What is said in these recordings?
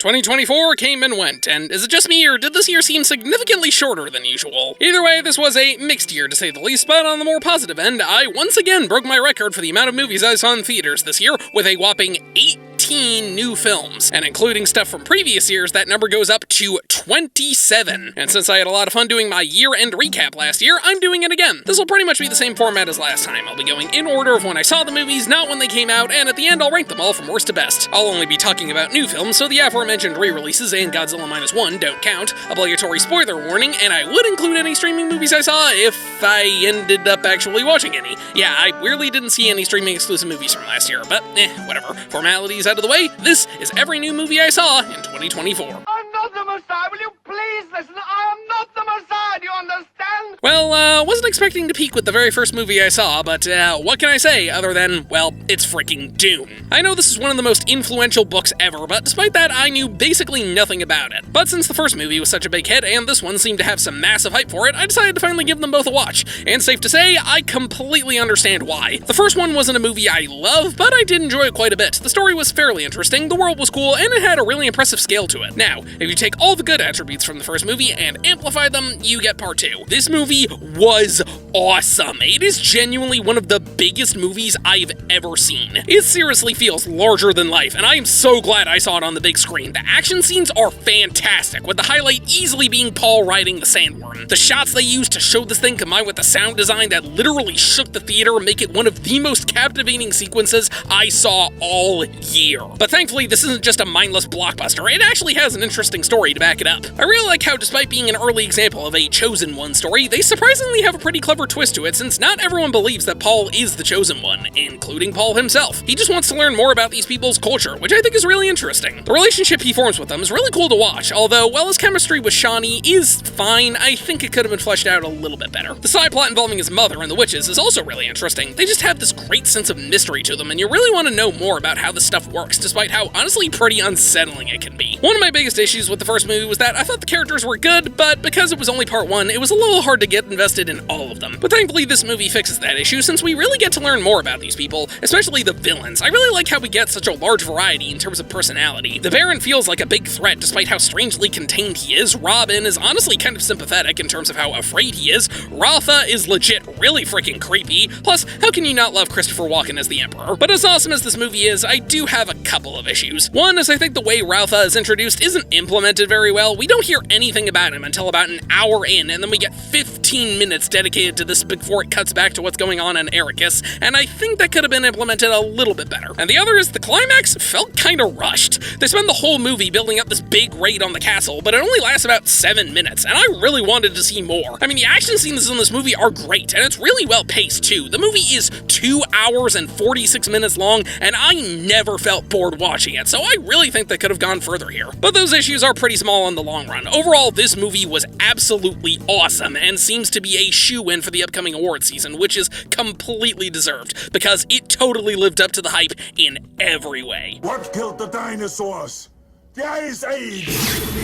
2024 came and went, and is it just me, or did this year seem significantly shorter than usual? Either way, this was a mixed year to say the least, but on the more positive end, I once again broke my record for the amount of movies I saw in theaters this year, with a whopping 18 new films. And including stuff from previous years, that number goes up to 27. And since I had a lot of fun doing my year-end recap last year, I'm doing it again. This will pretty much be the same format as last time. I'll be going in order of when I saw the movies, not when they came out, and at the end I'll rank them all from worst to best. I'll only be talking about new films, so the aforementioned re-releases and Godzilla Minus One don't count, obligatory spoiler warning, and I would include any streaming movies I saw if I ended up actually watching any. Yeah, I weirdly didn't see any streaming exclusive movies from last year, but whatever. Formalities out of the way, this is every new movie I saw in 2024. I'm not the Messiah, will you please listen? I am not the Messiah, do you understand? Well, wasn't expecting to peak with the very first movie I saw, but what can I say other than, well, it's freaking Dune. I know this is one of the most influential books ever, but despite that, I knew basically nothing about it. But since the first movie was such a big hit, and this one seemed to have some massive hype for it, I decided to finally give them both a watch. And safe to say, I completely understand why. The first one wasn't a movie I love, but I did enjoy it quite a bit. The story was fairly interesting, the world was cool, and it had a really impressive scale to it. Now, if you take all the good attributes from the first movie and amplify them, you get part two. This movie was awesome. It is genuinely one of the biggest movies I've ever seen. It seriously feels larger than life, and I am so glad I saw it on the big screen. The action scenes are fantastic, with the highlight easily being Paul riding the sandworm. The shots they used to show this thing combined with the sound design that literally shook the theater make it one of the most captivating sequences I saw all year. But thankfully, this isn't just a mindless blockbuster. It actually has an interesting story to back it up. I really like how, despite being an early example of a Chosen One story, they surprisingly have a pretty clever twist to it, since not everyone believes that Paul is the Chosen One, including Paul himself. He just wants to learn more about these people's culture, which I think is really interesting. The relationship he forms with them is really cool to watch, although while his chemistry with Shawnee is fine, I think it could have been fleshed out a little bit better. The side plot involving his mother and the witches is also really interesting. They just have this great sense of mystery to them, and you really want to know more about how this stuff works, despite how honestly pretty unsettling it can be. One of my biggest issues with the first movie was that I thought the characters were good, but because it was only part one, it was a little hard to get invested in all of them. But thankfully this movie fixes that issue, since we really get to learn more about these people, especially the villains. I really like how we get such a large variety in terms of personality. The Baron feels like a big threat despite how strangely contained he is. Robin is honestly kind of sympathetic in terms of how afraid he is. Ratha is legit really freaking creepy. Plus, how can you not love Christopher Walken as the Emperor? But as awesome as this movie is, I do have a couple of issues. One is I think the way Ratha is introduced isn't implemented very well. We don't hear anything about him until about an hour in, and then we get 15 minutes dedicated to this before it cuts back to what's going on in Arrakis, and I think that could have been implemented a little bit better. And the other is the climax felt kinda rushed. They spend the whole movie building up this big raid on the castle, but it only lasts about 7 minutes, and I really wanted to see more. I mean, the action scenes in this movie are great, and it's really well paced too. The movie is 2 hours and 46 minutes long, and I never felt bored watching it, so I really think they could have gone further here. But those issues are pretty small in the long run. Overall, this movie was absolutely awesome, and seems to be a shoo-in for the upcoming award season, which is completely deserved, because it totally lived up to the hype in every way. What killed the dinosaurs? The Ice Age!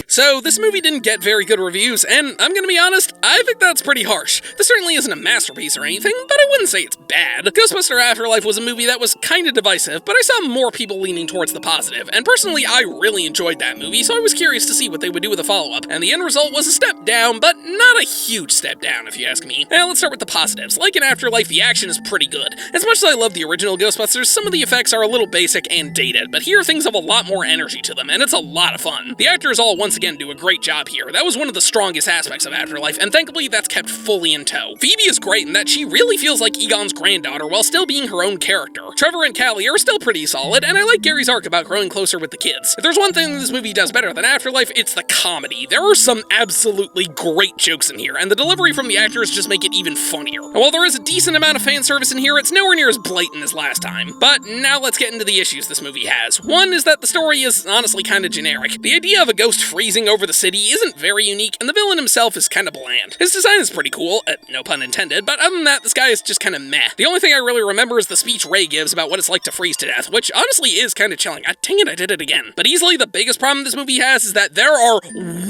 So, this movie didn't get very good reviews, and I'm gonna be honest, I think that's pretty harsh. This certainly isn't a masterpiece or anything, but I wouldn't say it's bad. Ghostbusters Afterlife was a movie that was kinda divisive, but I saw more people leaning towards the positive, and personally, I really enjoyed that movie, so I was curious to see what they would do with a follow-up, and the end result was a step down, but not a huge step down, if you ask me. Now, let's start with the positives. Like in Afterlife, the action is pretty good. As much as I love the original Ghostbusters, some of the effects are a little basic and dated, but here things have a lot more energy to them, and it's a lot of fun. The actors all once again do a great job here. That was one of the strongest aspects of Afterlife, and thankfully that's kept fully in tow. Phoebe is great in that she really feels like Egon's granddaughter while still being her own character. Trevor and Callie are still pretty solid, and I like Gary's arc about growing closer with the kids. If there's one thing this movie does better than Afterlife, it's the comedy. There are some absolutely great jokes in here, and the delivery from the actors just make it even funnier. And while there is a decent amount of fan service in here, it's nowhere near as blatant as last time. But now let's get into the issues this movie has. One is that the story is honestly kinda generic. The idea of a ghost freezing over the city isn't very unique, and the villain himself is kinda bland. His design is pretty cool, no pun intended, but other than that, this guy is just kinda meh. The only thing I really remember is the speech Ray gives about what it's like to freeze to death, which honestly is kinda chilling. Dang it, I did it again. But easily the biggest problem this movie has is that there are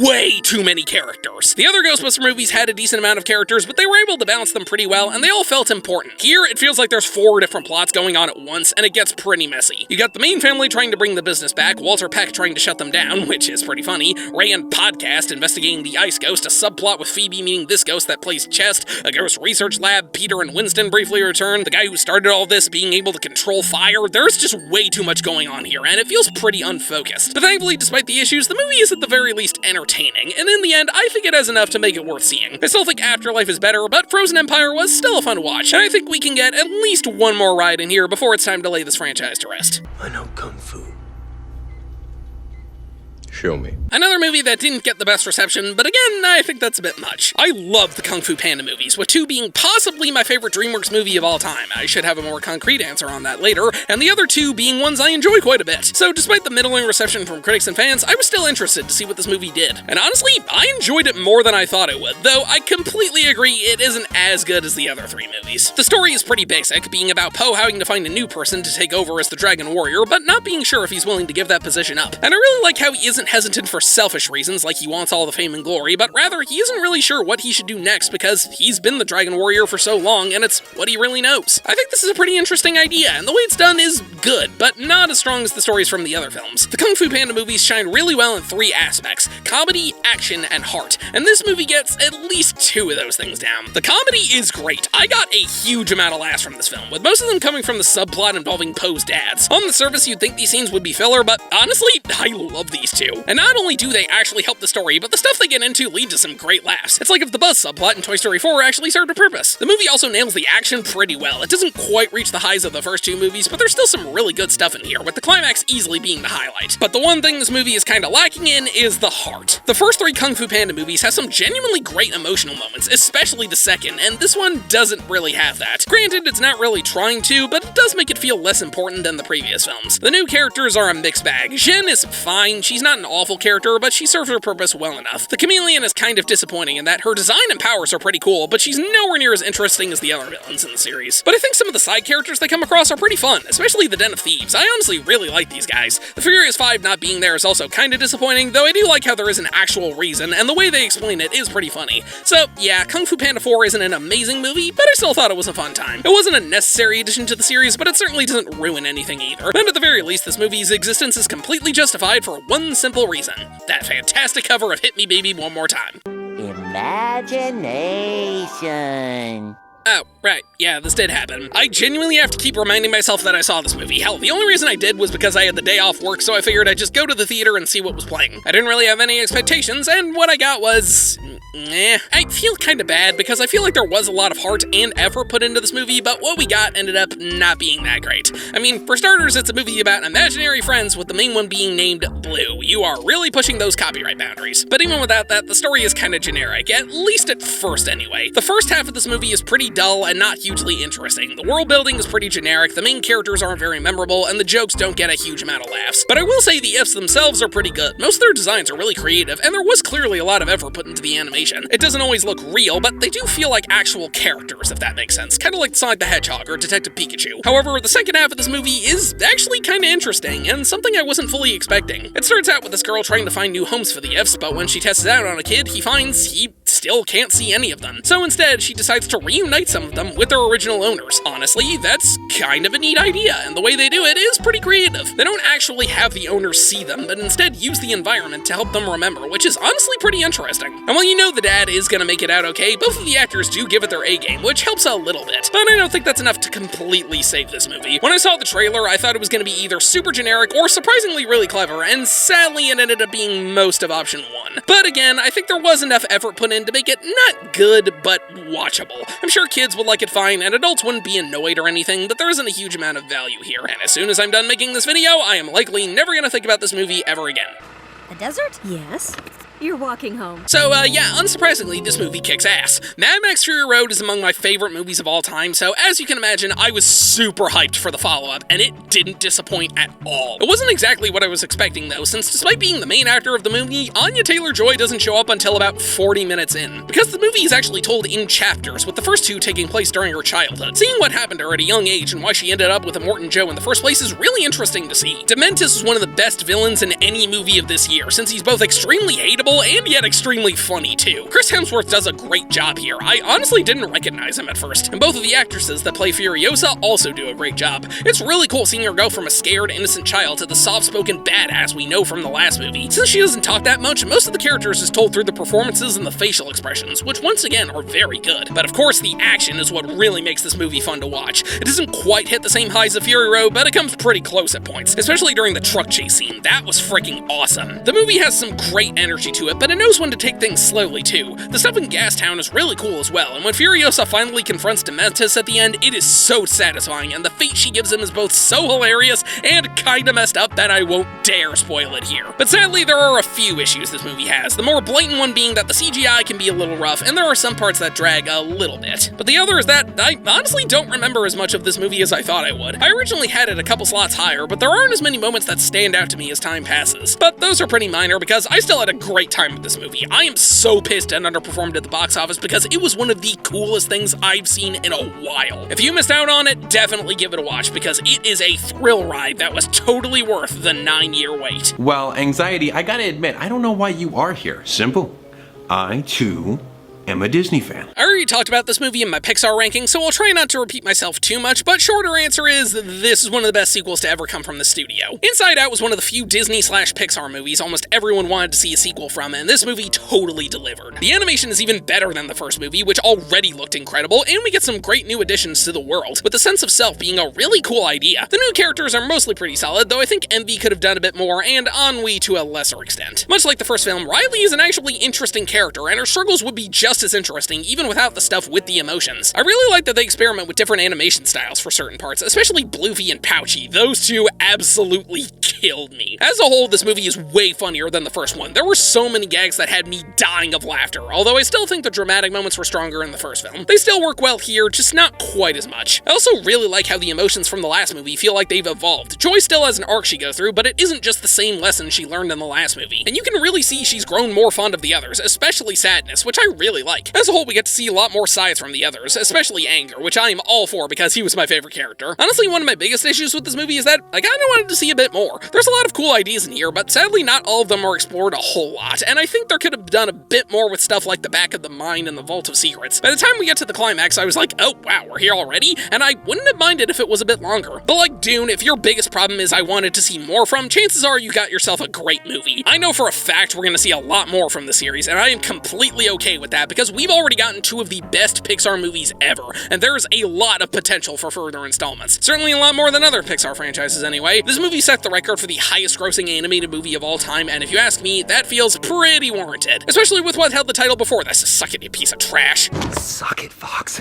way too many characters. The other Ghostbuster movies had a decent amount of characters, but they were able to balance them pretty well, and they all felt important. Here, it feels like there's 4 different plots going on at once, and it gets pretty messy. You got the main family trying to bring the business back, Walter Peck trying to shut them down, which is pretty funny, Ray and Podcast investigating the Ice Ghost, a subplot with Phoebe meeting this ghost that plays chess, a ghost research lab, Peter and Winston briefly return, the guy who started all this being able to control fire. There's just way too much going on here, and it feels pretty unfocused. But thankfully, despite the issues, the movie is at the very least entertaining, and in the end, I think it has enough to make it worth seeing. I still think Afterlife is better, but Frozen Empire was still a fun watch, and I think we can get at least one more ride in here before it's time to lay this franchise to rest. I know Kung Fu. Show me. Another movie that didn't get the best reception, but again, I think that's a bit much. I love the Kung Fu Panda movies, with 2 being possibly my favorite DreamWorks movie of all time. I should have a more concrete answer on that later, and the other 2 being ones I enjoy quite a bit. So despite the middling reception from critics and fans, I was still interested to see what this movie did. And honestly, I enjoyed it more than I thought it would, though I completely agree it isn't as good as the other 3 movies. The story is pretty basic, being about Po having to find a new person to take over as the Dragon Warrior, but not being sure if he's willing to give that position up. And I really like how he isn't hesitant for selfish reasons, like he wants all the fame and glory, but rather he isn't really sure what he should do next because he's been the Dragon Warrior for so long and it's what he really knows. I think this is a pretty interesting idea, and the way it's done is good, but not as strong as the stories from the other films. The Kung Fu Panda movies shine really well in 3 aspects: comedy, action, and heart, and this movie gets at least 2 of those things down. The comedy is great. I got a huge amount of laughs from this film, with most of them coming from the subplot involving Po's dads. On the surface, you'd think these scenes would be filler, but honestly, I love these 2. And not only do they actually help the story, but the stuff they get into lead to some great laughs. It's like if the Buzz subplot in Toy Story 4 actually served a purpose. The movie also nails the action pretty well. It doesn't quite reach the highs of the first 2 movies, but there's still some really good stuff in here, with the climax easily being the highlight. But the one thing this movie is kinda lacking in is the heart. The first 3 Kung Fu Panda movies have some genuinely great emotional moments, especially the second, and this one doesn't really have that. Granted, it's not really trying to, but it does make it feel less important than the previous films. The new characters are a mixed bag. Jin is fine, she's not an awful character, but she serves her purpose well enough. The Chameleon is kind of disappointing in that her design and powers are pretty cool, but she's nowhere near as interesting as the other villains in the series. But I think some of the side characters they come across are pretty fun, especially the Den of Thieves. I honestly really like these guys. The Furious 5 not being there is also kind of disappointing, though I do like how there is an actual reason, and the way they explain it is pretty funny. So yeah, Kung Fu Panda 4 isn't an amazing movie, but I still thought it was a fun time. It wasn't a necessary addition to the series, but it certainly doesn't ruin anything either. And at the very least, this movie's existence is completely justified for one simple reason: that fantastic cover of Hit Me Baby One More Time. Imagination. Oh, right, yeah, this did happen. I genuinely have to keep reminding myself that I saw this movie. Hell, the only reason I did was because I had the day off work, so I figured I'd just go to the theater and see what was playing. I didn't really have any expectations, and what I got was... I feel kinda bad because I feel like there was a lot of heart and effort put into this movie, but what we got ended up not being that great. I mean, for starters, it's a movie about imaginary friends with the main one being named Blue. You are really pushing those copyright boundaries. But even without that, the story is kinda generic, at least at first anyway. The first half of this movie is pretty dull and not hugely interesting. The world building is pretty generic, the main characters aren't very memorable, and the jokes don't get a huge amount of laughs. But I will say the ifs themselves are pretty good. Most of their designs are really creative, and there was clearly a lot of effort put into the animation. It doesn't always look real, but they do feel like actual characters, if that makes sense. Kinda like Sonic the Hedgehog or Detective Pikachu. However, the second half of this movie is actually kinda interesting, and something I wasn't fully expecting. It starts out with this girl trying to find new homes for the ifs, but when she tests it out on a kid, he finds he still can't see any of them. So instead, she decides to reunite some of them with their original owners. Honestly, that's kind of a neat idea, and the way they do it is pretty creative. They don't actually have the owners see them, but instead use the environment to help them remember, which is honestly pretty interesting. And while you know the dad is gonna make it out okay, both of the actors do give it their A-game, which helps a little bit. But I don't think that's enough to completely save this movie. When I saw the trailer, I thought it was gonna be either super generic or surprisingly really clever, and sadly it ended up being most of option 1. But again, I think there was enough effort put in to make it not good, but watchable. I'm sure kids would like it fine, and adults wouldn't be annoyed or anything, but there isn't a huge amount of value here. And as soon as I'm done making this video, I am likely never gonna think about this movie ever again. A desert? Yes. You're walking home. So, yeah, unsurprisingly, this movie kicks ass. Mad Max Fury Road is among my favorite movies of all time, so as you can imagine, I was super hyped for the follow-up, and it didn't disappoint at all. It wasn't exactly what I was expecting, though, since despite being the main actor of the movie, Anya Taylor-Joy doesn't show up until about 40 minutes in. Because the movie is actually told in chapters, with the first 2 taking place during her childhood. Seeing what happened to her at a young age and why she ended up with Immortan Joe in the first place is really interesting to see. Mementos is one of the best villains in any movie of this year, since he's both extremely hateable incredible and yet extremely funny too. Chris Hemsworth does a great job here. I honestly didn't recognize him at first, and both of the actresses that play Furiosa also do a great job. It's really cool seeing her go from a scared, innocent child to the soft-spoken badass we know from the last movie. Since she doesn't talk that much, most of the characters is told through the performances and the facial expressions, which once again are very good. But of course, the action is what really makes this movie fun to watch. It doesn't quite hit the same highs of Fury Road, but it comes pretty close at points, especially during the truck chase scene. That was freaking awesome. The movie has some great energy to it, but it knows when to take things slowly too. The stuff in Gastown is really cool as well, and when Furiosa finally confronts Mementos at the end, it is so satisfying, and the fate she gives him is both so hilarious and kinda messed up that I won't dare spoil it here. But sadly, there are a few issues this movie has, the more blatant one being that the CGI can be a little rough, and there are some parts that drag a little bit. But the other is that I honestly don't remember as much of this movie as I thought I would. I originally had it a couple slots higher, but there aren't as many moments that stand out to me as time passes. But those are pretty minor because I still had a great time with this movie. I am so pissed it underperformed at the box office because it was one of the coolest things I've seen in a while. If you missed out on it, definitely give it a watch because it is a thrill ride that was totally worth the 9-year wait. Well, Anxiety, I gotta admit, I don't know why you are here. Simple. I, too, am a Disney fan. I already talked about this movie in my Pixar ranking, so I'll try not to repeat myself too much, but shorter answer is this is one of the best sequels to ever come from the studio. Inside Out was one of the few Disney/Pixar movies almost everyone wanted to see a sequel from, and this movie totally delivered. The animation is even better than the first movie, which already looked incredible, and we get some great new additions to the world, with the sense of self being a really cool idea. The new characters are mostly pretty solid, though I think Envy could have done a bit more, and Ennui to a lesser extent. Much like the first film, Riley is an actually interesting character, and her struggles would be just as interesting even without the stuff with the emotions. I really like that they experiment with different animation styles for certain parts, especially Bloofy and Pouchy. Those two absolutely killed me. As a whole, this movie is way funnier than the first one. There were so many gags that had me dying of laughter, although I still think the dramatic moments were stronger in the first film. They still work well here, just not quite as much. I also really like how the emotions from the last movie feel like they've evolved. Joy still has an arc she goes through, but it isn't just the same lesson she learned in the last movie. And you can really see she's grown more fond of the others, especially Sadness, which I really like. As a whole, we get to see a lot more sides from the others, especially Anger, which I am all for because he was my favorite character. Honestly, one of my biggest issues with this movie is that I kinda wanted to see a bit more. There's a lot of cool ideas in here, but sadly not all of them are explored a whole lot, and I think there could have done a bit more with stuff like the Back of the Mind and the Vault of Secrets. By the time we get to the climax, I was like, oh wow, we're here already? And I wouldn't have minded if it was a bit longer. But like Dune, if your biggest problem is I wanted to see more from, chances are you got yourself a great movie. I know for a fact we're gonna see a lot more from the series, and I am completely okay with that because we've already gotten two of the best Pixar movies ever, and there's a lot of potential for further installments. Certainly a lot more than other Pixar franchises anyway. This movie set the record for the highest grossing animated movie of all time, and if you ask me, that feels pretty warranted. Especially with what held the title before this. Suck it, you piece of trash. Suck it, Fox.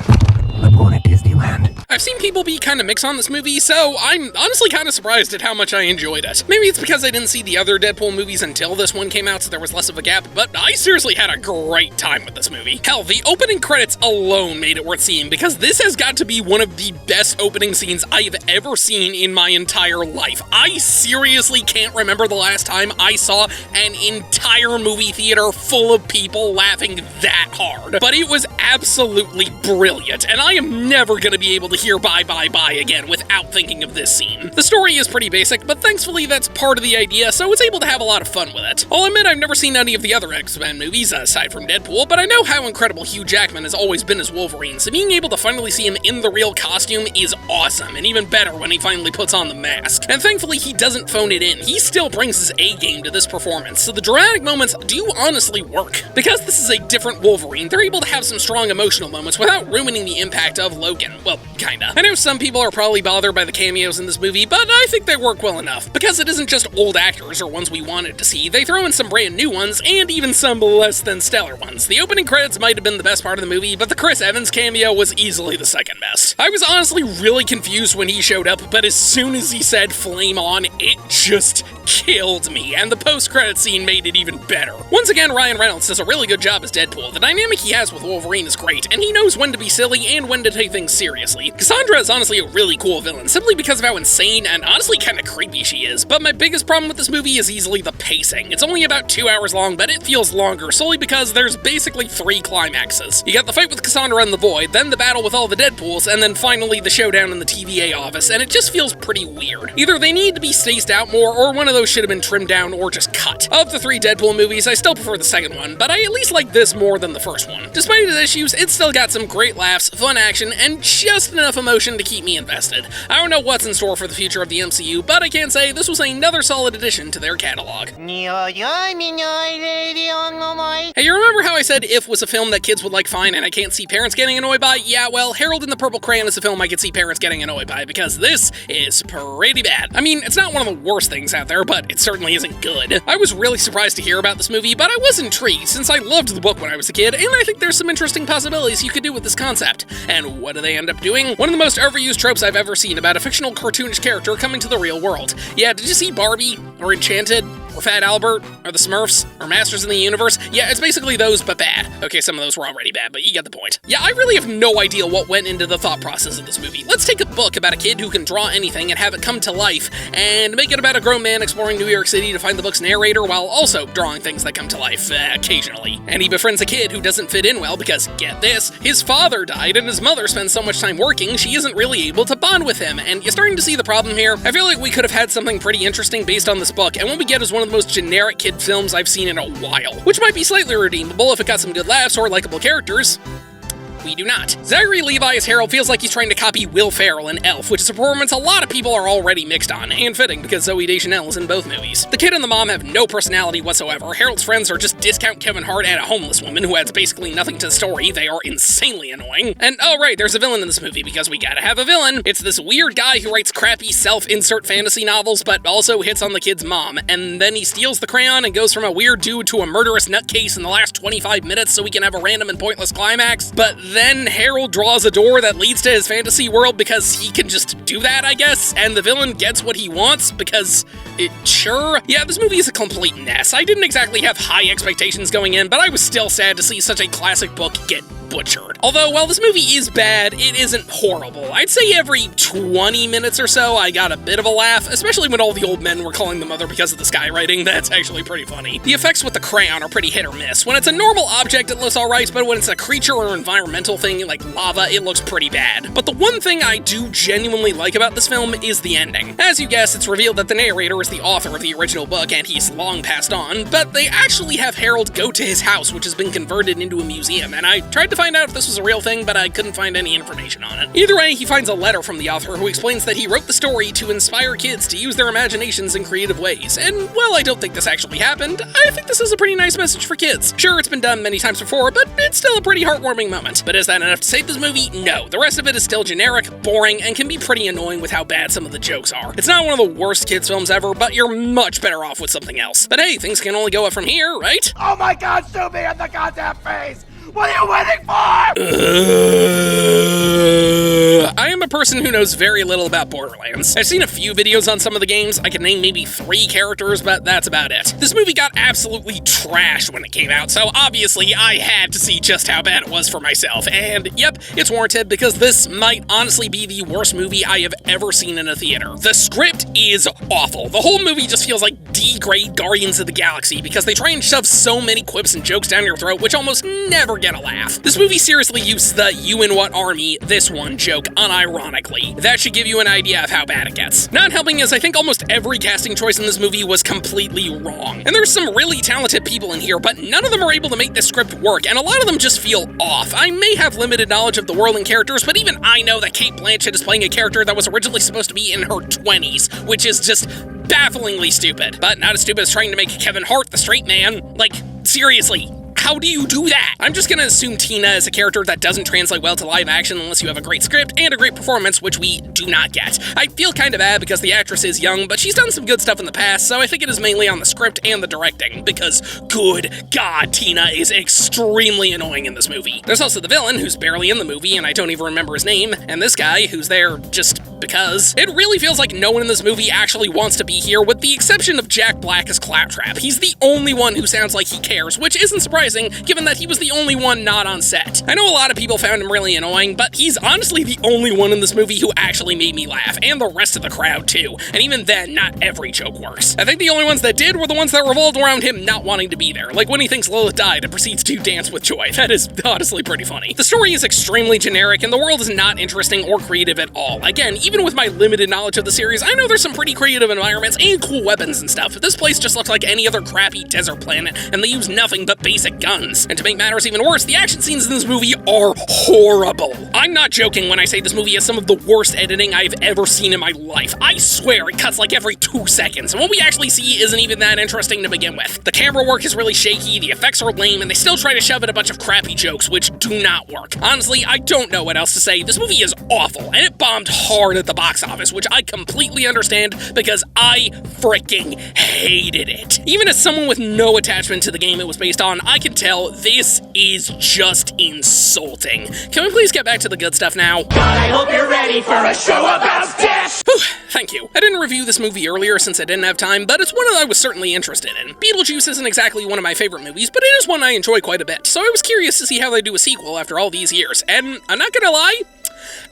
I'm going to Disneyland. I've seen people be kinda mixed on this movie, so I'm honestly kinda surprised at how much I enjoyed it. Maybe it's because I didn't see the other Deadpool movies until this one came out, so there was less of a gap, but I seriously had a great time with this movie. Hell, the opening credits alone made it worth seeing, because this has got to be one of the best opening scenes I've ever seen in my entire life. I seriously can't remember the last time I saw an entire movie theater full of people laughing that hard. But it was absolutely brilliant, and I am never gonna be able to hear bye bye bye again without thinking of this scene. The story is pretty basic, but thankfully that's part of the idea, so it's able to have a lot of fun with it. I'll admit I've never seen any of the other X-Men movies, aside from Deadpool, but I know how incredible Hugh Jackman has always been as Wolverine, so being able to finally see him in the real costume is awesome, and even better when he finally puts on the mask. And thankfully he doesn't phone it in, he still brings his A-game to this performance, so the dramatic moments do honestly work. Because this is a different Wolverine, they're able to have some strong emotional moments without ruining the impact of Logan. Well, kinda. I know some people are probably bothered by the cameos in this movie, but I think they work well enough. Because it isn't just old actors or ones we wanted to see, they throw in some brand new ones, and even some less than stellar ones. The opening credits might have been the best part of the movie, but the Chris Evans cameo was easily the second best. I was honestly really confused when he showed up, but as soon as he said "flame on," it just killed me, and the post-credit scene made it even better. Once again, Ryan Reynolds does a really good job as Deadpool. The dynamic he has with Wolverine is great, and he knows when to be silly and when to take things seriously. Cassandra is honestly a really cool villain, simply because of how insane and honestly kinda creepy she is, but my biggest problem with this movie is easily the pacing. It's only about 2 hours long, but it feels longer, solely because there's basically 3 climaxes. You got the fight with Cassandra in the Void, then the battle with all the Deadpools, and then finally the showdown in the TVA office, and it just feels pretty weird. Either they need to be spaced out more, or one of those should have been trimmed down or just cut. Of the 3 Deadpool movies, I still prefer the second one, but I at least like this more than the first one. Despite its issues, it's still got some great laughs, fun action, and just enough emotion to keep me invested. I don't know what's in store for the future of the MCU, but I can say this was another solid addition to their catalog. Hey, you remember how I said If was a film that kids would like fine and I can't see parents getting annoyed by? Yeah, well, Harold and the Purple Crayon is a film I could see parents getting annoyed by, because this is pretty bad. I mean, it's not one of the worst things out there, but it certainly isn't good. I was really surprised to hear about this movie, but I was intrigued since I loved the book when I was a kid, and I think there's some interesting possibilities you could do with this concept. And what do they end up doing? One of the most overused tropes I've ever seen about a fictional cartoonish character coming to the real world. Yeah, did you see Barbie? Or Enchanted? Or Fat Albert? Or the Smurfs? Or Masters in the Universe? Yeah, it's basically those, but bad. Okay, some of those were already bad, but you get the point. Yeah, I really have no idea what went into the thought process of this movie. Let's take a book about a kid who can draw anything and have it come to life, and make it about a grown man exploring New York City to find the book's narrator while also drawing things that come to life, occasionally. And he befriends a kid who doesn't fit in well because, get this, his father died and his mother spends so much time working she isn't really able to bond with him, and you're starting to see the problem here. I feel like we could have had something pretty interesting based on this book, and what we get is one of the most generic kid films I've seen in a while, which might be slightly redeemable if it got some good laughs or likable characters. We do not. Zachary Levi as Harold feels like he's trying to copy Will Ferrell in Elf, which is a performance a lot of people are already mixed on, and fitting because Zooey Deschanel is in both movies. The kid and the mom have no personality whatsoever. Harold's friends are just discount Kevin Hart and a homeless woman who adds basically nothing to the story. They are insanely annoying. And oh right, there's a villain in this movie because we gotta have a villain. It's this weird guy who writes crappy self-insert fantasy novels but also hits on the kid's mom, and then he steals the crayon and goes from a weird dude to a murderous nutcase in the last 25 minutes so we can have a random and pointless climax. But then Harold draws a door that leads to his fantasy world because he can just do that, I guess, and the villain gets what he wants because sure. Yeah, this movie is a complete mess. I didn't exactly have high expectations going in, but I was still sad to see such a classic book get butchered. Although, while this movie is bad, it isn't horrible. I'd say every 20 minutes or so I got a bit of a laugh, especially when all the old men were calling the mother because of the skywriting. That's actually pretty funny. The effects with the crayon are pretty hit or miss. When it's a normal object, it looks alright, but when it's a creature or environmental thing like lava, it looks pretty bad. But the one thing I do genuinely like about this film is the ending. As you guessed, it's revealed that the narrator is the author of the original book, and he's long passed on, but they actually have Harold go to his house, which has been converted into a museum, and I tried to find out if this was a real thing, but I couldn't find any information on it. Either way, he finds a letter from the author who explains that he wrote the story to inspire kids to use their imaginations in creative ways, and while I don't think this actually happened, I think this is a pretty nice message for kids. Sure, it's been done many times before, but it's still a pretty heartwarming moment. But is that enough to save this movie? No. The rest of it is still generic, boring, and can be pretty annoying with how bad some of the jokes are. It's not one of the worst kids films ever, but you're much better off with something else. But hey, things can only go up from here, right? Oh my God, sue me in the goddamn face! What are you waiting for? I am a person who knows very little about Borderlands. I've seen a few videos on some of the games. I can name maybe 3 characters, but that's about it. This movie got absolutely trashed when it came out, so obviously I had to see just how bad it was for myself. And yep, it's warranted because this might honestly be the worst movie I have ever seen in a theater. The script is awful. The whole movie just feels like D-grade Guardians of the Galaxy because they try and shove so many quips and jokes down your throat, which almost never get a laugh. This movie seriously uses the "you in what army, this one" joke unironically. That should give you an idea of how bad it gets. Not helping is I think almost every casting choice in this movie was completely wrong. And there's some really talented people in here, but none of them are able to make this script work, and a lot of them just feel off. I may have limited knowledge of the world and characters, but even I know that Cate Blanchett is playing a character that was originally supposed to be in her 20s, which is just bafflingly stupid. But not as stupid as trying to make Kevin Hart the straight man. Like, seriously. How do you do that? I'm just gonna assume Tina is a character that doesn't translate well to live action unless you have a great script and a great performance, which we do not get. I feel kind of bad because the actress is young, but she's done some good stuff in the past, so I think it is mainly on the script and the directing, because good God, Tina is extremely annoying in this movie. There's also the villain, who's barely in the movie, and I don't even remember his name, and this guy, who's there just because it really feels like no one in this movie actually wants to be here, with the exception of Jack Black as Claptrap. He's the only one who sounds like he cares, which isn't surprising given that he was the only one not on set. I know a lot of people found him really annoying, but he's honestly the only one in this movie who actually made me laugh, and the rest of the crowd too. And even then, not every joke works. I think the only ones that did were the ones that revolved around him not wanting to be there, like when he thinks Lola died and proceeds to dance with joy. That is honestly pretty funny. The story is extremely generic, and the world is not interesting or creative at all. Again, even with my limited knowledge of the series, I know there's some pretty creative environments and cool weapons and stuff. This place just looks like any other crappy desert planet, and they use nothing but basic guns. And to make matters even worse, the action scenes in this movie are horrible. I'm not joking when I say this movie has some of the worst editing I've ever seen in my life. I swear it cuts like every 2 seconds, and what we actually see isn't even that interesting to begin with. The camera work is really shaky, the effects are lame, and they still try to shove in a bunch of crappy jokes, which do not work. Honestly, I don't know what else to say. This movie is awful, and it bombed hard at the box office, which I completely understand because I freaking hated it. Even as someone with no attachment to the game it was based on, I can tell this is just insulting. Can we please get back to the good stuff now? I hope you're ready for a show about death! Whew, thank you. I didn't review this movie earlier since I didn't have time, but it's one that I was certainly interested in. Beetlejuice isn't exactly one of my favorite movies, but it is one I enjoy quite a bit, so I was curious to see how they do a sequel after all these years, and I'm not gonna lie,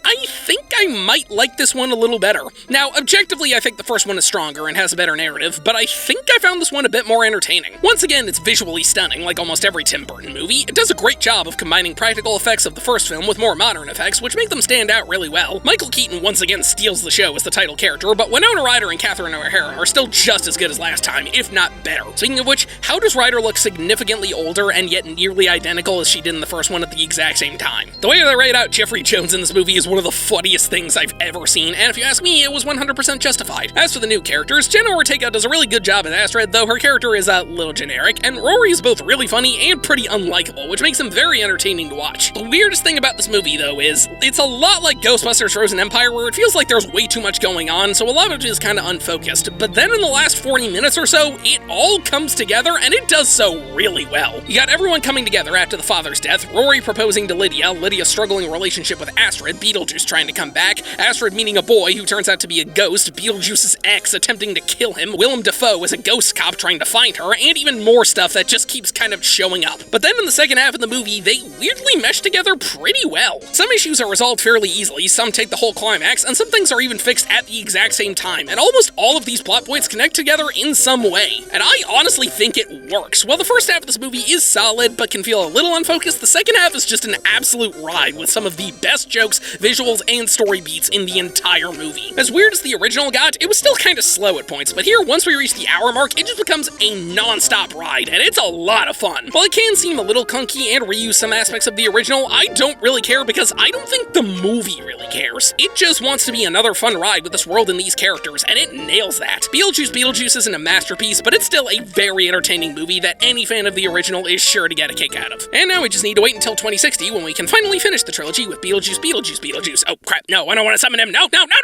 I think I might like this one a little better. Now, objectively, I think the first one is stronger and has a better narrative, but I think I found this one a bit more entertaining. Once again, it's visually stunning, like almost every Tim Burton movie. It does a great job of combining practical effects of the first film with more modern effects, which make them stand out really well. Michael Keaton once again steals the show as the title character, but Winona Ryder and Catherine O'Hara are still just as good as last time, if not better. Speaking of which, how does Ryder look significantly older and yet nearly identical as she did in the first one at the exact same time? The way they write out Jeffrey Jones in this movie is one of the funniest things I've ever seen, and if you ask me, it was 100% justified. As for the new characters, Jenna Ortega does a really good job as Astrid, though her character is a little generic, and Rory is both really funny and pretty unlikable, which makes him very entertaining to watch. The weirdest thing about this movie, though, is it's a lot like Ghostbusters Frozen Empire, where it feels like there's way too much going on, so a lot of it is kind of unfocused. But then in the last 40 minutes or so, it all comes together, and it does so really well. You got everyone coming together after the father's death, Rory proposing to Lydia, Lydia's struggling relationship with Astrid, Beetlejuice trying to come back, Astrid meeting a boy who turns out to be a ghost, Beetlejuice's ex attempting to kill him, Willem Dafoe as a ghost cop trying to find her, and even more stuff that just keeps kind of showing up. But then in the second half of the movie, they weirdly mesh together pretty well. Some issues are resolved fairly easily, some take the whole climax, and some things are even fixed at the exact same time, and almost all of these plot points connect together in some way. And I honestly think it works. While the first half of this movie is solid, but can feel a little unfocused, the second half is just an absolute ride with some of the best jokes, visuals, and story beats in the entire movie. As weird as the original got, it was still kind of slow at points, but here, once we reach the hour mark, it just becomes a non-stop ride, and it's a lot of fun. While it can seem a little clunky and reuse some aspects of the original, I don't really care because I don't think the movie really cares. It just wants to be another fun ride with this world and these characters, and it nails that. Beetlejuice Beetlejuice isn't a masterpiece, but it's still a very entertaining movie that any fan of the original is sure to get a kick out of. And now we just need to wait until 2060 when we can finally finish the trilogy with Beetlejuice Beetlejuice Beetlejuice. Oh crap, no, I don't want to summon him. No, no, no,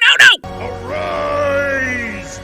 no, no! Arise!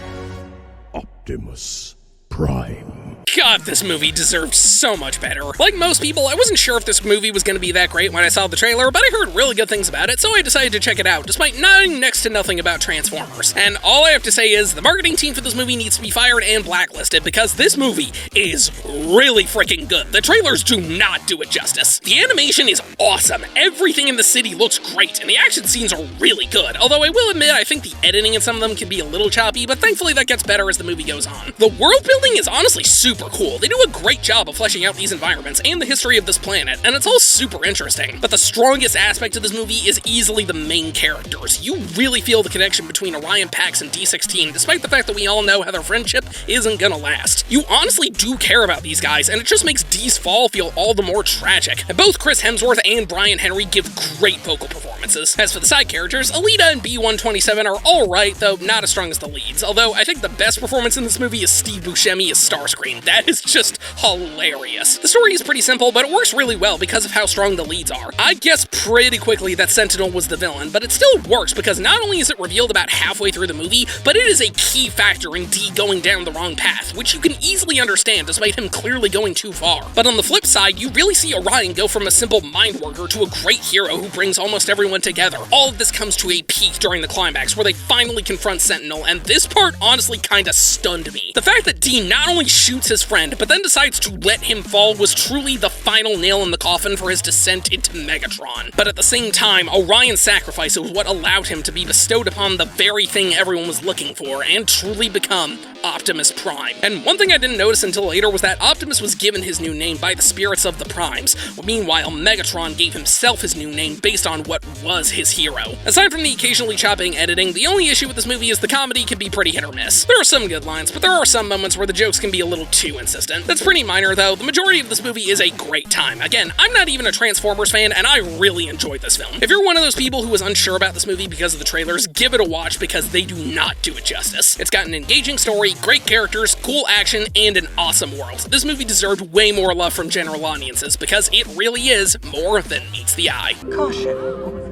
Optimus Prime. God, this movie deserved so much better. Like most people, I wasn't sure if this movie was going to be that great when I saw the trailer, but I heard really good things about it, so I decided to check it out, despite knowing next to nothing about Transformers. And all I have to say is, the marketing team for this movie needs to be fired and blacklisted, because this movie is really freaking good. The trailers do not do it justice. The animation is awesome, everything in the city looks great, and the action scenes are really good, although I will admit I think the editing in some of them can be a little choppy, but thankfully that gets better as the movie goes on. The world building is honestly super cool. They do a great job of fleshing out these environments and the history of this planet, and it's all super interesting. But the strongest aspect of this movie is easily the main characters. You really feel the connection between Orion Pax and D16, despite the fact that we all know how their friendship isn't gonna last. You honestly do care about these guys, and it just makes Dee's fall feel all the more tragic. And both Chris Hemsworth and Brian Henry give great vocal performances. As for the side characters, Alita and B-127 are alright, though not as strong as the leads, although I think the best performance in this movie is Steve Buscemi as Starscream. That is just hilarious. The story is pretty simple, but it works really well because of how strong the leads are. I guessed pretty quickly that Sentinel was the villain, but it still works because not only is it revealed about halfway through the movie, but it is a key factor in D going down the wrong path, which you can easily understand despite him clearly going too far. But on the flip side, you really see Orion go from a simple mind worker to a great hero who brings almost everyone together. All of this comes to a peak during the climax, where they finally confront Sentinel, and this part honestly kinda stunned me. The fact that D not only shoots his friend, but then decides to let him fall was truly the final nail in the coffin for his descent into Megatron. But at the same time, Orion's sacrifice was what allowed him to be bestowed upon the very thing everyone was looking for, and truly become Optimus Prime. And one thing I didn't notice until later was that Optimus was given his new name by the spirits of the Primes. Meanwhile, Megatron gave himself his new name based on what was his hero. Aside from the occasionally chopping editing, the only issue with this movie is the comedy can be pretty hit or miss. There are some good lines, but there are some moments where the jokes can be a little too insistent. That's pretty minor though. The majority of this movie is a great time. Again, I'm not even a Transformers fan, and I really enjoyed this film. If you're one of those people who was unsure about this movie because of the trailers, give it a watch because they do not do it justice. It's got an engaging story, great characters, cool action, and an awesome world. This movie deserved way more love from general audiences because it really is more than meets the eye. Caution,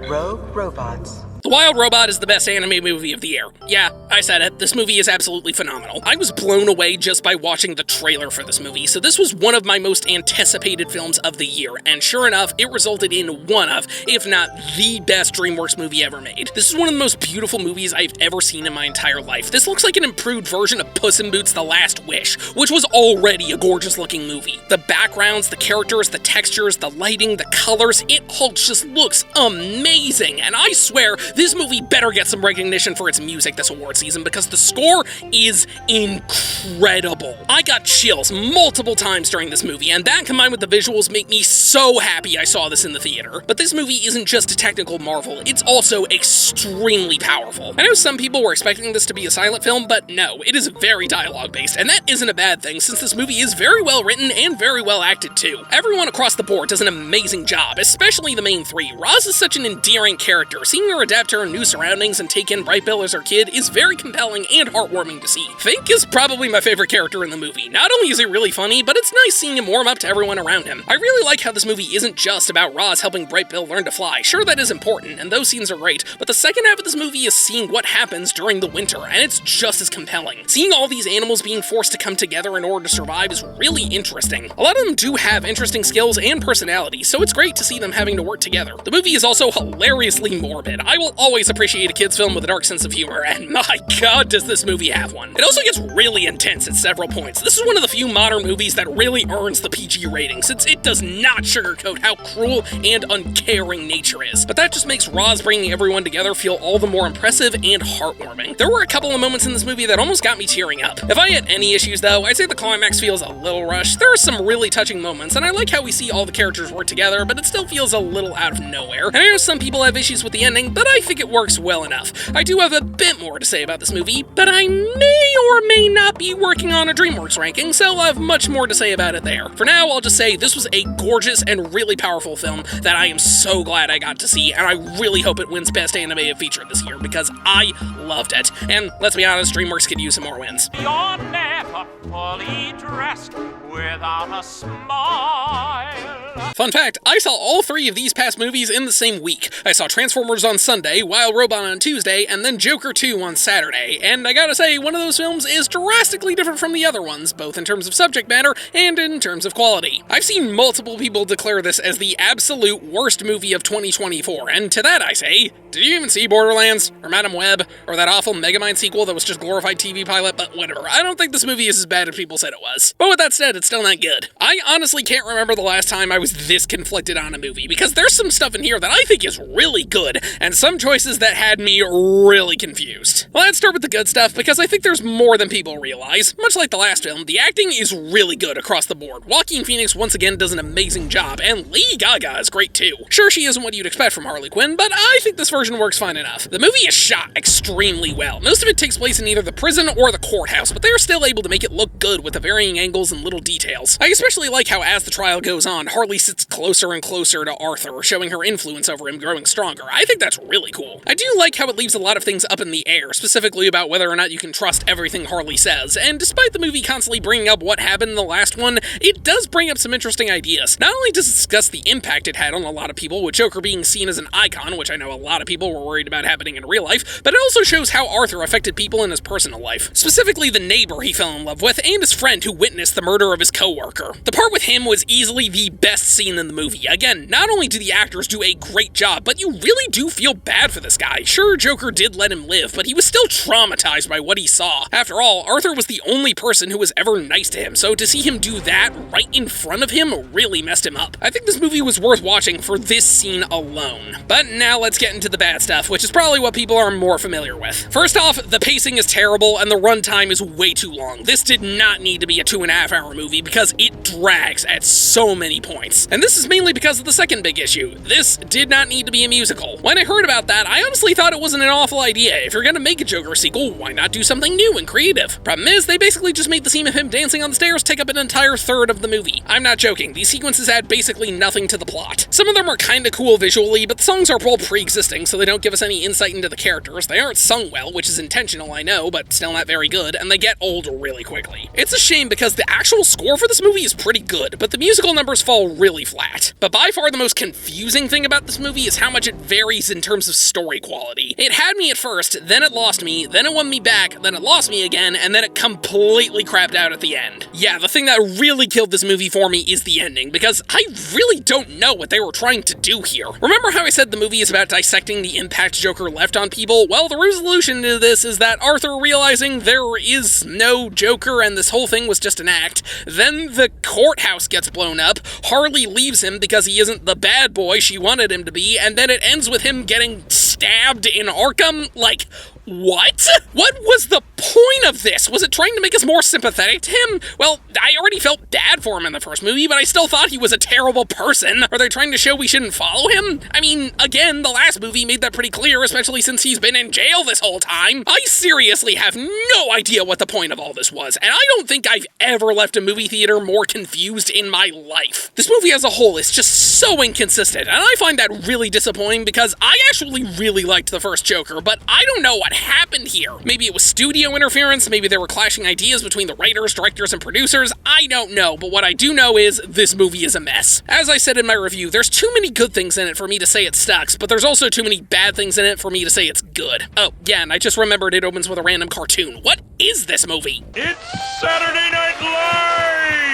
rogue robots. The Wild Robot is the best anime movie of the year. Yeah, I said it. This movie is absolutely phenomenal. I was blown away just by watching the trailer for this movie, so this was one of my most anticipated films of the year, and sure enough, it resulted in one of, if not the best DreamWorks movie ever made. This is one of the most beautiful movies I've ever seen in my entire life. This looks like an improved version of Puss in Boots: The Last Wish, which was already a gorgeous looking movie. The backgrounds, the characters, the textures, the lighting, the colors, it all just looks amazing, and I swear, this movie better get some recognition for its music this award season because the score is incredible. I got chills multiple times during this movie, and that combined with the visuals make me so happy I saw this in the theater. But this movie isn't just a technical marvel, it's also extremely powerful. I know some people were expecting this to be a silent film, but no, it is very dialogue-based, and that isn't a bad thing since this movie is very well written and very well acted too. Everyone across the board does an amazing job, especially the main three. Roz is such an endearing character. Seeing her adapt to her new surroundings and take in Bright Bill as her kid is very compelling and heartwarming to see. Fink is probably my favorite character in the movie. Not only is he really funny, but it's nice seeing him warm up to everyone around him. I really like how this movie isn't just about Roz helping Bright Bill learn to fly. Sure, that is important, and those scenes are great, but the second half of this movie is seeing what happens during the winter, and it's just as compelling. Seeing all these animals being forced to come together in order to survive is really interesting. A lot of them do have interesting skills and personalities, so it's great to see them having to work together. The movie is also hilariously morbid. I will always appreciate a kid's film with a dark sense of humor, and my god does this movie have one. It also gets really intense at several points. This is one of the few modern movies that really earns the PG rating, since it does not sugarcoat how cruel and uncaring nature is. But that just makes Roz bringing everyone together feel all the more impressive and heartwarming. There were a couple of moments in this movie that almost got me tearing up. If I had any issues though, I'd say the climax feels a little rushed. There are some really touching moments, and I like how we see all the characters work together, but it still feels a little out of nowhere. And I know some people have issues with the ending, but I think it works well enough. I do have a bit more to say about this movie, but I may or may not be working on a DreamWorks ranking, so I'll have much more to say about it there. For now, I'll just say this was a gorgeous and really powerful film that I am so glad I got to see, and I really hope it wins Best Animated Feature this year because I loved it. And let's be honest, DreamWorks could use some more wins. You're never fully dressed without a smile. Fun fact, I saw all three of these past movies in the same week. I saw Transformers on Sunday, Wild Robot on Tuesday, and then Joker 2 on Saturday. And I gotta say, one of those films is drastically different from the other ones, both in terms of subject matter and in terms of quality. I've seen multiple people declare this as the absolute worst movie of 2024, and to that I say, did you even see Borderlands, or Madam Web, or that awful Megamind sequel that was just glorified TV pilot? But whatever, I don't think this movie is as bad as people said it was. But with that said, it's still not good. I honestly can't remember the last time I was this conflicted on a movie, because there's some stuff in here that I think is really good, and some choices that had me really confused. Well, let's start with the good stuff, because I think there's more than people realize. Much like the last film, the acting is really good across the board. Joaquin Phoenix once again does an amazing job, and Lady Gaga is great too. Sure, she isn't what you'd expect from Harley Quinn, but I think this version works fine enough. The movie is shot extremely well. Most of it takes place in either the prison or the courthouse, but they are still able to make it look good with the varying angles and little details details. I especially like how as the trial goes on, Harley sits closer and closer to Arthur, showing her influence over him growing stronger. I think that's really cool. I do like how it leaves a lot of things up in the air, specifically about whether or not you can trust everything Harley says, and despite the movie constantly bringing up what happened in the last one, it does bring up some interesting ideas. Not only does it discuss the impact it had on a lot of people, with Joker being seen as an icon, which I know a lot of people were worried about happening in real life, but it also shows how Arthur affected people in his personal life, specifically the neighbor he fell in love with, and his friend who witnessed the murder of his co-worker. The part with him was easily the best scene in the movie. Again, not only do the actors do a great job, but you really do feel bad for this guy. Sure, Joker did let him live, but he was still traumatized by what he saw. After all, Arthur was the only person who was ever nice to him, so to see him do that right in front of him really messed him up. I think this movie was worth watching for this scene alone. But now let's get into the bad stuff, which is probably what people are more familiar with. First off, the pacing is terrible and the runtime is way too long. This did not need to be a 2.5-hour movie because it drags at so many points. And this is mainly because of the second big issue. This did not need to be a musical. When I heard about that, I honestly thought it wasn't an awful idea. If you're gonna make a Joker sequel, why not do something new and creative? Problem is, they basically just made the scene of him dancing on the stairs take up an entire third of the movie. I'm not joking, these sequences add basically nothing to the plot. Some of them are kinda cool visually, but the songs are all pre-existing, so they don't give us any insight into the characters. They aren't sung well, which is intentional, I know, but still not very good, and they get old really quickly. It's a shame because the actual score for this movie is pretty good, but the musical numbers fall really flat. But by far the most confusing thing about this movie is how much it varies in terms of story quality. It had me at first, then it lost me, then it won me back, then it lost me again, and then it completely crapped out at the end. Yeah, the thing that really killed this movie for me is the ending, because I really don't know what they were trying to do here. Remember how I said the movie is about dissecting the impact Joker left on people? Well, the resolution to this is that Arthur realizing there is no Joker and this whole thing was just an act. Then the courthouse gets blown up, Harley leaves him because he isn't the bad boy she wanted him to be, and then it ends with him getting stabbed in Arkham? Like, what? What was the point of this? Was it trying to make us more sympathetic to him? Well, I already felt bad for him in the first movie, but I still thought he was a terrible person. Are they trying to show we shouldn't follow him? I mean, again, the last movie made that pretty clear, especially since he's been in jail this whole time. I seriously have no idea what the point of all this was, and I don't think I've ever left a movie theater more confused in my life. This movie as a whole is just so inconsistent, and I find that really disappointing because I actually really liked the first Joker, but I don't know what happened here. Maybe it was studio interference, maybe there were clashing ideas between the writers, directors, and producers, I don't know, but what I do know is this movie is a mess. As I said in my review, there's too many good things in it for me to say it sucks, but there's also too many bad things in it for me to say it's good. Oh, yeah, and I just remembered it opens with a random cartoon. What is this movie? It's Saturday Night Live!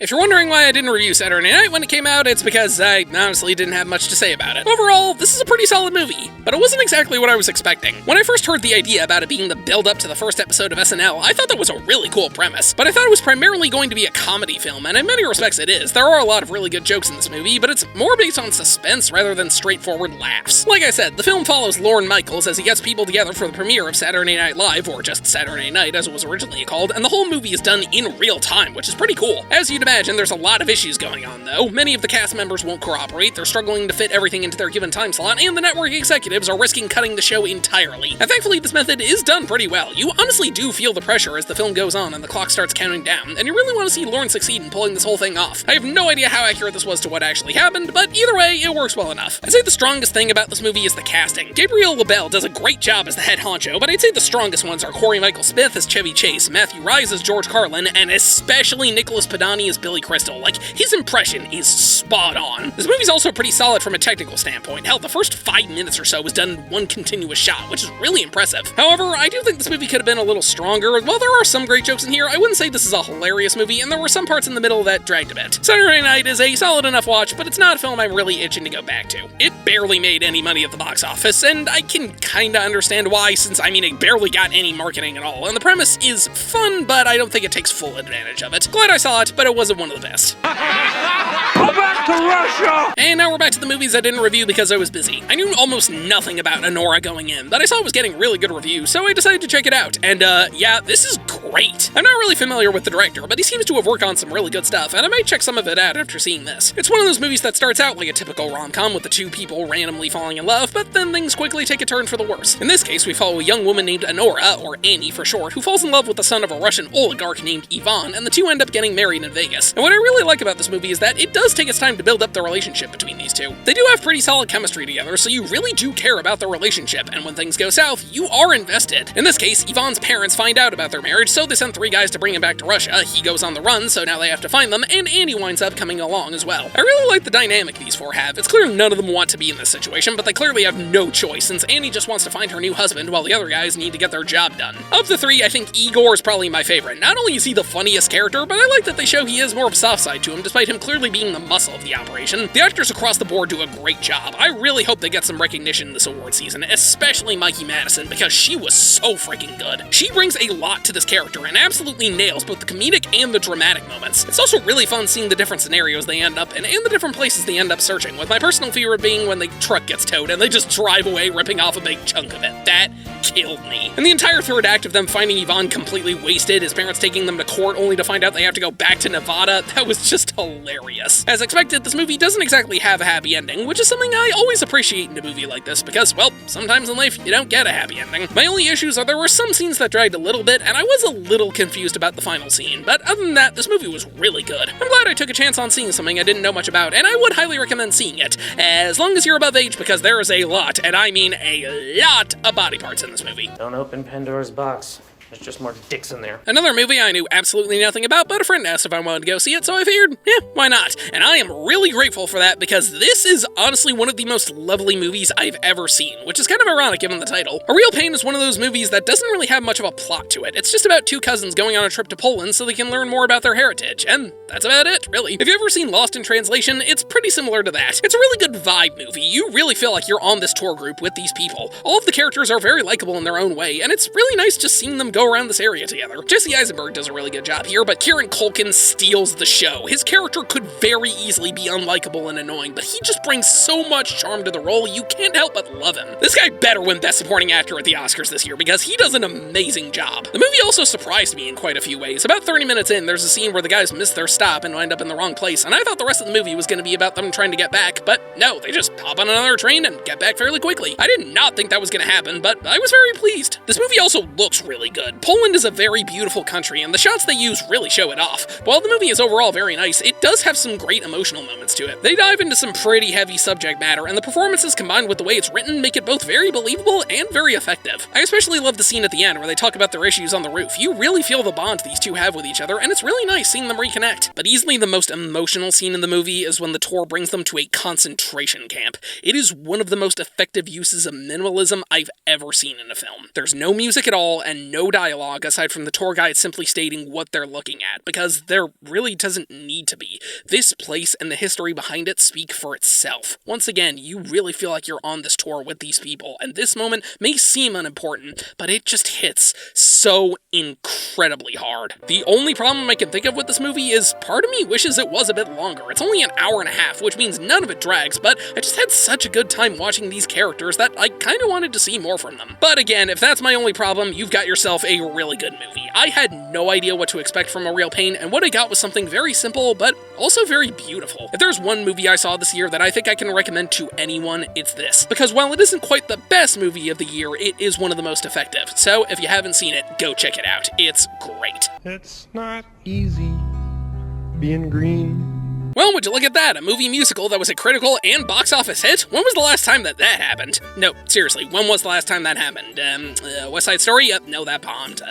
If you're wondering why I didn't review Saturday Night when it came out, it's because I honestly didn't have much to say about it. Overall, this is a pretty solid movie, but it wasn't exactly what I was expecting. When I first heard the idea about it being the build-up to the first episode of SNL, I thought that was a really cool premise, but I thought it was primarily going to be a comedy film, and in many respects it is. There are a lot of really good jokes in this movie, but it's more based on suspense rather than straightforward laughs. Like I said, the film follows Lorne Michaels as he gets people together for the premiere of Saturday Night Live, or just Saturday Night as it was originally called, and the whole movie is done in real time, which is pretty cool. As you'd imagine, there's a lot of issues going on, though. Many of the cast members won't cooperate, they're struggling to fit everything into their given time slot, and the network executives are risking cutting the show entirely. And thankfully, this method is done pretty well. You honestly do feel the pressure as the film goes on and the clock starts counting down, and you really want to see Lorne succeed in pulling this whole thing off. I have no idea how accurate this was to what actually happened, but either way, it works well enough. I'd say the strongest thing about this movie is the casting. Gabriel LaBelle does a great job as the head honcho, but I'd say the strongest ones are Corey Michael Smith as Chevy Chase, Matthew Rhys as George Carlin, and especially Nicholas Padani as Billy Crystal. Like, his impression is spot on. This movie's also pretty solid from a technical standpoint. Hell, the first 5 minutes or so was done in one continuous shot, which is really impressive. However, I do think this movie could have been a little stronger. While there are some great jokes in here, I wouldn't say this is a hilarious movie, and there were some parts in the middle that dragged a bit. Saturday Night is a solid enough watch, but it's not a film I'm really itching to go back to. It barely made any money at the box office, and I can kinda understand why, since, I mean, it barely got any marketing at all, and the premise is fun, but I don't think it takes full advantage of it. Glad I saw it, but it wasn't one of the best. Go back to work! Russia! And now we're back to the movies I didn't review because I was busy. I knew almost nothing about Anora going in, but I saw it was getting really good reviews, so I decided to check it out. And yeah, this is great. I'm not really familiar with the director, but he seems to have worked on some really good stuff, and I might check some of it out after seeing this. It's one of those movies that starts out like a typical rom-com with the two people randomly falling in love, but then things quickly take a turn for the worse. In this case, we follow a young woman named Anora, or Annie for short, who falls in love with the son of a Russian oligarch named Ivan, and the two end up getting married in Vegas. And what I really like about this movie is that it does take its time to build up the relationship between these two. They do have pretty solid chemistry together, so you really do care about their relationship, and when things go south, you are invested. In this case, Ivan's parents find out about their marriage, so they send 3 guys to bring him back to Russia. He goes on the run, so now they have to find them, and Annie winds up coming along as well. I really like the dynamic these 4 have. It's clear none of them want to be in this situation, but they clearly have no choice, since Annie just wants to find her new husband while the other guys need to get their job done. Of the 3, I think Igor is probably my favorite. Not only is he the funniest character, but I like that they show he has more of a soft side to him, despite him clearly being the muscle of the operation. The actors across the board do a great job. I really hope they get some recognition this award season, especially Mikey Madison, because she was so freaking good. She brings a lot to this character and absolutely nails both the comedic and the dramatic moments. It's also really fun seeing the different scenarios they end up in and the different places they end up searching, with my personal favorite being when the truck gets towed and they just drive away ripping off a big chunk of it. That killed me. And the entire third act of them finding Ivan completely wasted, his parents taking them to court only to find out they have to go back to Nevada, that was just hilarious. As expected, this movie doesn't exactly have a happy ending, which is something I always appreciate in a movie like this because, well, sometimes in life you don't get a happy ending. My only issues are there were some scenes that dragged a little bit, and I was a little confused about the final scene, but other than that, this movie was really good. I'm glad I took a chance on seeing something I didn't know much about, and I would highly recommend seeing it, as long as you're above age, because there is a lot, and I mean a lot, of body parts in this movie. Don't open Pandora's box. There's just more dicks in there. Another movie I knew absolutely nothing about, but a friend asked if I wanted to go see it, so I figured, why not? And I am really grateful for that, because this is honestly one of the most lovely movies I've ever seen, which is kind of ironic given the title. A Real Pain is one of those movies that doesn't really have much of a plot to it. It's just about 2 cousins going on a trip to Poland so they can learn more about their heritage, and that's about it, really. If you've ever seen Lost in Translation, it's pretty similar to that. It's a really good vibe movie. You really feel like you're on this tour group with these people. All of the characters are very likable in their own way, and it's really nice just seeing them go around this area together. Jesse Eisenberg does a really good job here, but Kieran Culkin steals the show. His character could very easily be unlikable and annoying, but he just brings so much charm to the role, you can't help but love him. This guy better win Best Supporting Actor at the Oscars this year, because he does an amazing job. The movie also surprised me in quite a few ways. About 30 minutes in, there's a scene where the guys miss their stop and wind up in the wrong place, and I thought the rest of the movie was going to be about them trying to get back, but no, they just hop on another train and get back fairly quickly. I did not think that was going to happen, but I was very pleased. This movie also looks really good. Poland is a very beautiful country, and the shots they use really show it off. While the movie is overall very nice, it does have some great emotional moments to it. They dive into some pretty heavy subject matter, and the performances combined with the way it's written make it both very believable and very effective. I especially love the scene at the end where they talk about their issues on the roof. You really feel the bond these two have with each other, and it's really nice seeing them reconnect. But easily the most emotional scene in the movie is when the tour brings them to a concentration camp. It is one of the most effective uses of minimalism I've ever seen in a film. There's no music at all, and no dialogue aside from the tour guide simply stating what they're looking at, because there really doesn't need to be. This place and the history behind it speak for itself. Once again, you really feel like you're on this tour with these people, and this moment may seem unimportant, but it just hits so incredibly hard. The only problem I can think of with this movie is part of me wishes it was a bit longer. It's only an hour and a half, which means none of it drags, but I just had such a good time watching these characters that I kind of wanted to see more from them. But again, if that's my only problem, you've got yourself a really good movie. I had no idea what to expect from A Real Pain, and what I got was something very simple, but also very beautiful. If there's one movie I saw this year that I think I can recommend to anyone, it's this. Because while it isn't quite the best movie of the year, it is one of the most effective. So if you haven't seen it, go check it out. It's great. It's not easy being green. Well, would you look at that, a movie musical that was a critical and box office hit? When was the last time that happened? No, seriously, when was the last time that happened? West Side Story? Yep, no, that bombed.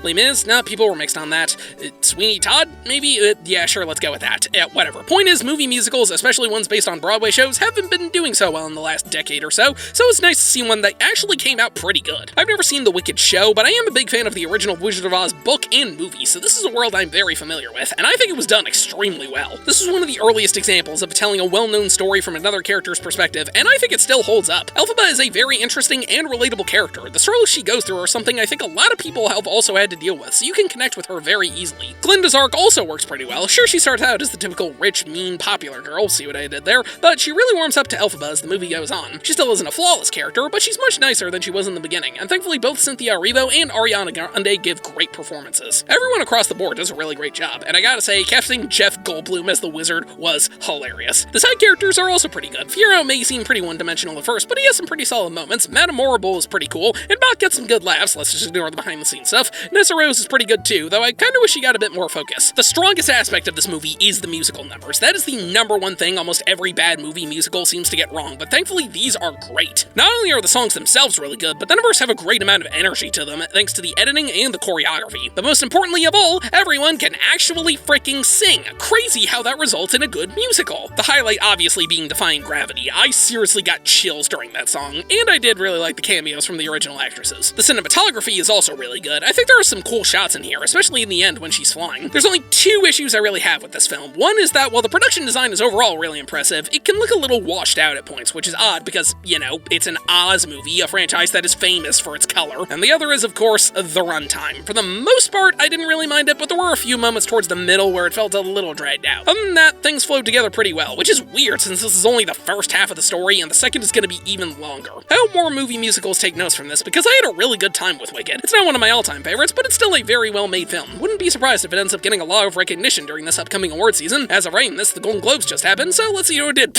Les Mis? No, people were mixed on that. Sweeney Todd? Maybe? Yeah, sure, let's go with that. Whatever. Point is, movie musicals, especially ones based on Broadway shows, haven't been doing so well in the last decade or so it's nice to see one that actually came out pretty good. I've never seen The Wicked Show, but I am a big fan of the original Wizard of Oz book and movie, so this is a world I'm very familiar with, and I think it was done extremely well. This is one of the the earliest examples of telling a well-known story from another character's perspective, and I think it still holds up. Elphaba is a very interesting and relatable character. The struggles she goes through are something I think a lot of people have also had to deal with, so you can connect with her very easily. Glinda's arc also works pretty well. Sure, she starts out as the typical rich, mean, popular girl, see what I did there, but she really warms up to Elphaba as the movie goes on. She still isn't a flawless character, but she's much nicer than she was in the beginning, and thankfully both Cynthia Erivo and Ariana Grande give great performances. Everyone across the board does a really great job, and I gotta say, casting Jeff Goldblum as the wizard was hilarious. The side characters are also pretty good. Fiyero may seem pretty one-dimensional at first, but he has some pretty solid moments. Madamorable is pretty cool, and Bach gets some good laughs, let's just ignore the behind-the-scenes stuff. Nessa Rose is pretty good too, though I kinda wish she got a bit more focus. The strongest aspect of this movie is the musical numbers. That is the number one thing almost every bad movie musical seems to get wrong, but thankfully these are great. Not only are the songs themselves really good, but the numbers have a great amount of energy to them thanks to the editing and the choreography. But most importantly of all, everyone can actually freaking sing. Crazy how that results in a good musical. The highlight obviously being Defying Gravity. I seriously got chills during that song, and I did really like the cameos from the original actresses. The cinematography is also really good. I think there are some cool shots in here, especially in the end when she's flying. There's only two issues I really have with this film. One is that while the production design is overall really impressive, it can look a little washed out at points, which is odd because, you know, it's an Oz movie, a franchise that is famous for its color. And the other is, of course, the runtime. For the most part, I didn't really mind it, but there were a few moments towards the middle where it felt a little dragged out. Other than that, things flowed together pretty well, which is weird since this is only the first half of the story and the second is going to be even longer. I hope more movie musicals take notes from this because I had a really good time with Wicked. It's not one of my all-time favorites, but it's still a very well-made film. Wouldn't be surprised if it ends up getting a lot of recognition during this upcoming award season. As of writing this, the Golden Globes just happened, so let's see who it did.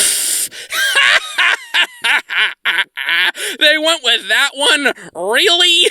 They went with that one? Really?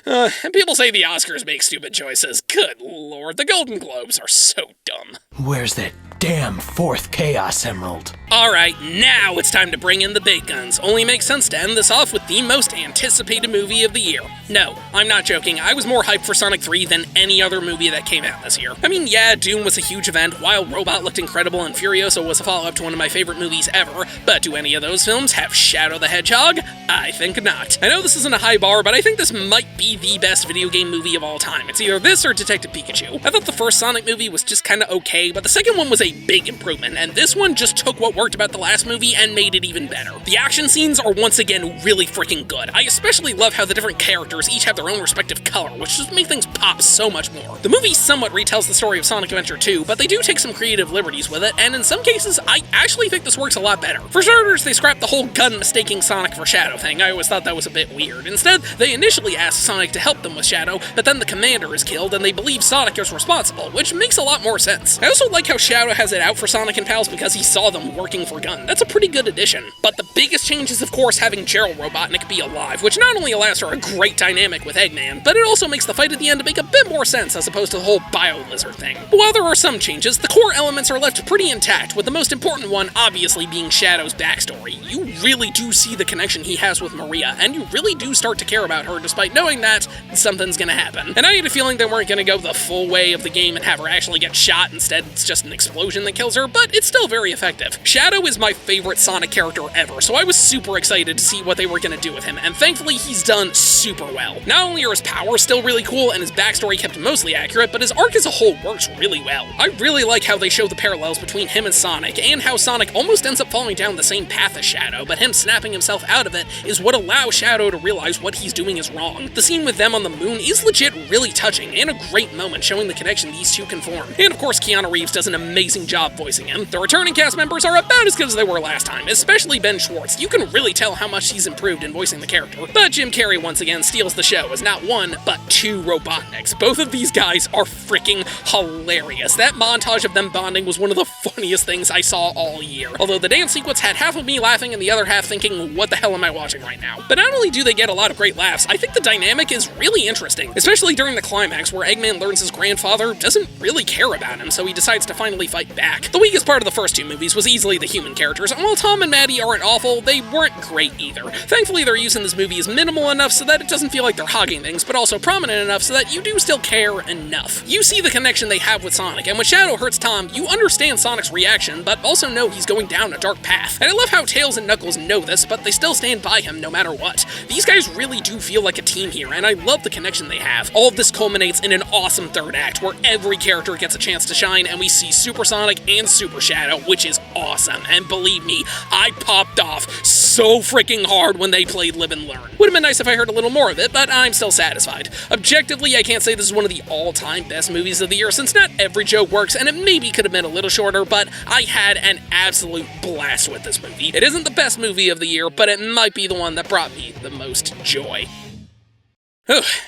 And people say the Oscars make stupid choices. Good lord, the Golden Globes are so dumb. Where's that damn fourth Chaos Emerald? Alright, now it's time to bring in the big guns. Only makes sense to end this off with the most anticipated movie of the year. No, I'm not joking, I was more hyped for Sonic 3 than any other movie that came out this year. I mean, yeah, Dune was a huge event, Wild Robot looked incredible, and Furiosa was a follow-up to one of my favorite movies ever, but do any of those films have Shadow the Hedgehog? I think not. I know this isn't a high bar, but I think this might be the best video game movie of all time. It's either this or Detective Pikachu. I thought the first Sonic movie was just kinda okay, but the second one was a big improvement, and this one just took what worked about the last movie and made it even better. The action scenes are once again really freaking good. I especially love how the different characters each have their own respective color, which just make things pop so much more. The movie somewhat retells the story of Sonic Adventure 2, but they do take some creative liberties with it, and in some cases, I actually think this works a lot better. For starters, they scrapped the whole gun mistaking Sonic for Shadow thing. I always thought that was a bit weird. Instead, they initially asked Sonic to help them with Shadow, but then the commander is killed and they believe Sonic is responsible, which makes a lot more sense. I also like how Shadow has it out for Sonic and pals because he saw them working for Gun. That's a pretty good addition. But the biggest change is, of course, having Gerald Robotnik be alive, which not only allows for a great dynamic with Eggman, but it also makes the fight at the end make a bit more sense as opposed to the whole Bio-Lizard thing. But while there are some changes, the core elements are left pretty intact, with the most important one obviously being Shadow's backstory. You really do see the connection he has with Maria, and you really do start to care about her despite knowing that something's gonna happen. And I had a feeling they weren't gonna go the full way of the game and have her actually get shot. Instead, it's just an explosion that kills her, but it's still very effective. Shadow is my favorite Sonic character ever, so I was super excited to see what they were gonna do with him, and thankfully he's done super well. Not only are his powers still really cool and his backstory kept mostly accurate, but his arc as a whole works really well. I really like how they show the parallels between him and Sonic, and how Sonic almost ends up falling down the same path as Shadow, but him snapping himself out of it is what allows Shadow to realize what he's doing is wrong. The scene with them on the moon is legit really touching, and a great moment showing the connection these two can form. And of course, Keanu Reeves does an amazing job voicing him. The returning cast members are about as good as they were last time, especially Ben Schwartz. You can really tell how much he's improved in voicing the character. But Jim Carrey once again steals the show as not one, but two Robotniks. Both of these guys are freaking hilarious. That montage of them bonding was one of the funniest things I saw all year. Although the dance sequence had half of me laughing and the other half thinking, what the hell am I watching right now? But not only do they get a lot of great laughs, I think the dynamic is really interesting, especially during the climax where Eggman learns his grandfather doesn't really care about him, so he decides to finally fight back. The weakest part of the first two movies was easily the human characters, and while Tom and Maddie aren't awful, they weren't great either. Thankfully, their use in this movie is minimal enough so that it doesn't feel like they're hogging things, but also prominent enough so that you do still care enough. You see the connection they have with Sonic, and when Shadow hurts Tom, you understand Sonic's reaction, but also know he's going down a dark path. And I love how Tails and Knuckles know this, but they still stand by him no matter what. These guys really do feel like a team here, and I love the connection they have. All of this culminates in an awesome third act, where every character gets a chance to shine, and we see Super Sonic and Super Shadow, which is awesome. And believe me, I popped off so freaking hard when they played Live and Learn. Would have been nice if I heard a little more of it, but I'm still satisfied. Objectively, I can't say this is one of the all-time best movies of the year, since not every joke works, and it maybe could have been a little shorter, but I had an absolute blast with this movie. It isn't the best movie of the year, but it might be the one that brought me the most joy.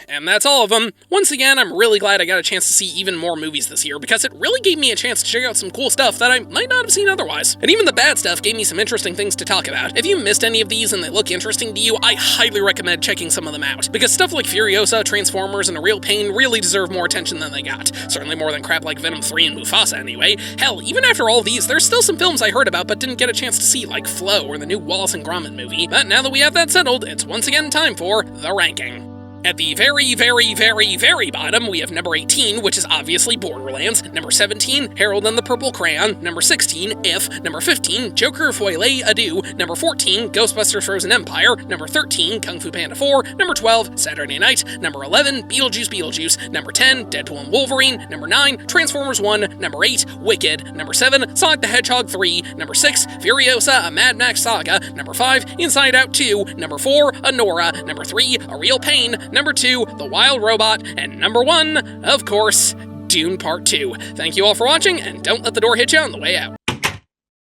And that's all of them. Once again, I'm really glad I got a chance to see even more movies this year, because it really gave me a chance to check out some cool stuff that I might not have seen otherwise. And even the bad stuff gave me some interesting things to talk about. If you missed any of these and they look interesting to you, I highly recommend checking some of them out, because stuff like Furiosa, Transformers, and A Real Pain really deserve more attention than they got. Certainly more than crap like Venom 3 and Mufasa anyway. Hell, even after all these, there's still some films I heard about but didn't get a chance to see, like Flow or the new Wallace and Gromit movie. But now that we have that settled, it's once again time for the ranking. At the very, very, very, very bottom, we have number 18, which is obviously Borderlands, number 17, Harold and the Purple Crayon, number 16, If, number 15, Joker Folie Adieu, number 14, Ghostbusters Frozen Empire, number 13, Kung Fu Panda 4, number 12, Saturday Night, number 11, Beetlejuice Beetlejuice, number 10, Deadpool and Wolverine, number 9, Transformers 1, number 8, Wicked, number 7, Sonic the Hedgehog 3, number 6, Furiosa, A Mad Max Saga, number 5, Inside Out 2, number 4, Anora, number 3, A Real Pain, number 2, The Wild Robot, and number 1, of course, Dune Part 2. Thank you all for watching, and don't let the door hit you on the way out.